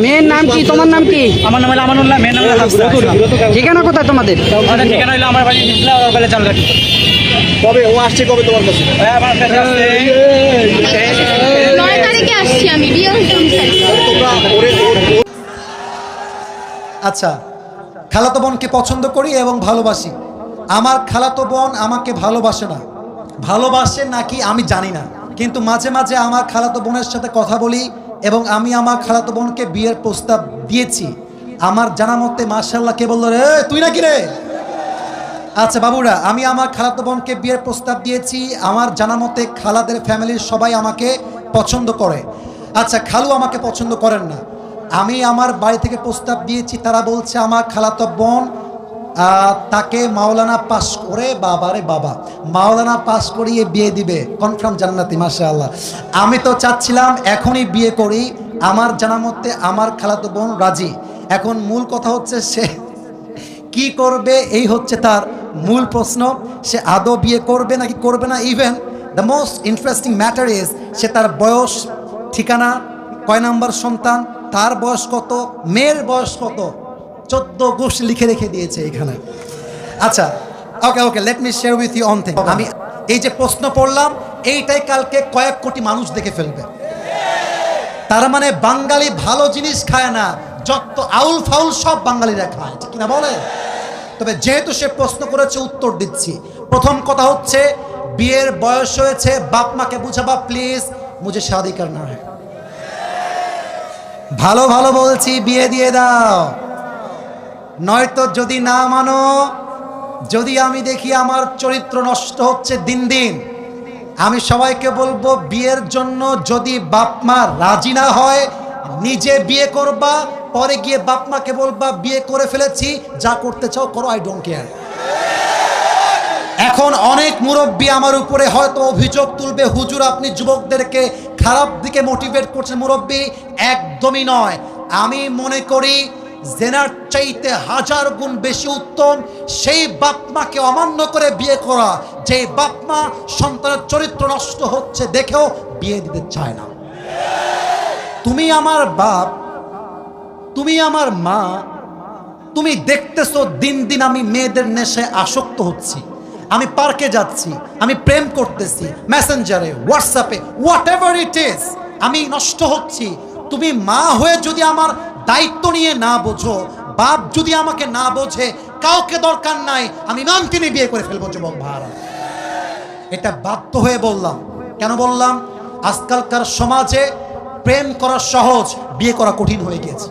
মেয়ের নাম কি, তোমার নাম কি? আমার নাম হলো আমানুল্লাহ, মেয়ের নাম হলো হাফসা। ঠিকানা কোথায় তোমাদের? আমাদের ঠিকানা হলো আমার বাড়ি ডিসলা ওরবেলে চালঘাটি। কবে ও আসছে, কবে তোমার কাছে? আমার কাছে আসছে 9 তারিখে আসছি আমি, বিয়ে হয়েছে 19 তারিখে। তোমরা আচ্ছা, খালাতো বোনকে পছন্দ করি এবং ভালোবাসি। আমার খালাতো বোন আমাকে ভালোবাসে না, ভালোবাসে নাকি আমি জানি না, কিন্তু মাঝে মাঝে আমার খালাতো বোনের সাথে কথা বলি এবং আমি আমার খালাতো বোনকে বিয়ের প্রস্তাব দিয়েছি। আমার জানা মতে মাশাআল্লাহ, কে বললো রে, তুই নাকি রে? আচ্ছা বাবুরা, আমি আমার খালাতো বোনকে বিয়ের প্রস্তাব দিয়েছি। আমার জানা মতে খালাদের ফ্যামিলির সবাই আমাকে পছন্দ করে। আচ্ছা, খালু আমাকে পছন্দ করেন না। আমি আমার বাড়ি থেকে প্রস্তাব দিয়েছি, তারা বলছে আমার খালাতো বোন তাকে মাওলানা পাস করে, বাবারে বাবা, মাওলানা পাস করিয়ে বিয়ে দিবে, কনফার্ম জান্নাতি, মাশাআল্লাহ। আমি তো চাচ্ছিলাম এখনই বিয়ে করি। আমার জানা মতে আমার খালাতো বোন রাজি। এখন মূল কথা হচ্ছে সে কি করবে, এই হচ্ছে তার মূল প্রশ্ন। সে আদৌ বিয়ে করবে নাকি করবে না। Even the most interesting matter is সে তার বয়স, ঠিকানা, কয় নাম্বার সন্তান, তার বয়স কত, মেয়ের বয়স কত, 14 গোষ্ঠী লিখে রেখে দিয়েছে এখানে। আচ্ছা, okay okay, let me share with you one thing. আমি এই যে প্রশ্ন পড়লাম, এইটাই কালকে কয়েক কোটি মানুষ দেখে ফেলবে। তার মানে বাঙালি ভালো জিনিস খায় না, যত আউল ফাউল সব বাঙালিরা খায়, ঠিক না বলে? তবে যেহেতু সে প্রশ্ন করেছে, উত্তর দিচ্ছি। প্রথম কথা হচ্ছে, বিয়ের বয়স হয়েছে, বাপ মাকে বুঝাবা প্লিজ, মুঝে শাদি করনা है। ভালো ভালো বলছি, বিয়ে দিয়ে দাও। নয়তো যদি না মানো, যদি আমি দেখি আমার চরিত্র নষ্ট হচ্ছে দিন দিন, আমি সবাইকে বলবো বিয়ের জন্য যদি বাপ মা রাজি না হয়, নিজে বিয়ে করবা, পরে গিয়ে বাপ মাকে বলবা বিয়ে করে ফেলেছি, যা করতে চাও করো, আই ডোন্ট কেয়ার। এখন অনেক মুরব্বী আমার উপরে হয়তো অভিযোগ তুলবে, হুজুর আপনি যুবকদেরকে খারাপ দিকে মোটিভেট করছেন। মুরব্বী, একদমই নয়। আমি মনে করি জেনার চাইতে 1000 গুণ বেশি উত্তম সেই বাপ মাকে অমান্য করে বিয়ে করা, যে বাপ মা সন্তানের চরিত্র নষ্ট হচ্ছে দেখেও বিয়ে দিতে চায় না। তুমি আমার বাপ, তুমি আমার মা, তুমি দেখতেছো দিন দিন আমি মেয়েদের নেশায় আসক্ত হচ্ছি, আমি পার্কে যাচ্ছি, আমি প্রেম করতেছি, মেসেঞ্জারে, হোয়াটসঅ্যাপে, হোয়াট এভার ইট ইজ, আমি নষ্ট হচ্ছি। তুমি মা হয়ে যদি আমার দায়িত্ব নিয়ে না বোঝো, বাপ যদি আমাকে না বোঝে, কাউকে দরকার নাই, আমি মানতিনি বিয়ে করে ফেলবো যুবক ভাইরা। এটা বাধ্য হয়ে বললাম। কেন বললাম? আজকালকার সমাজে প্রেম করা সহজ, বিয়ে করা কঠিন হয়ে গিয়েছে।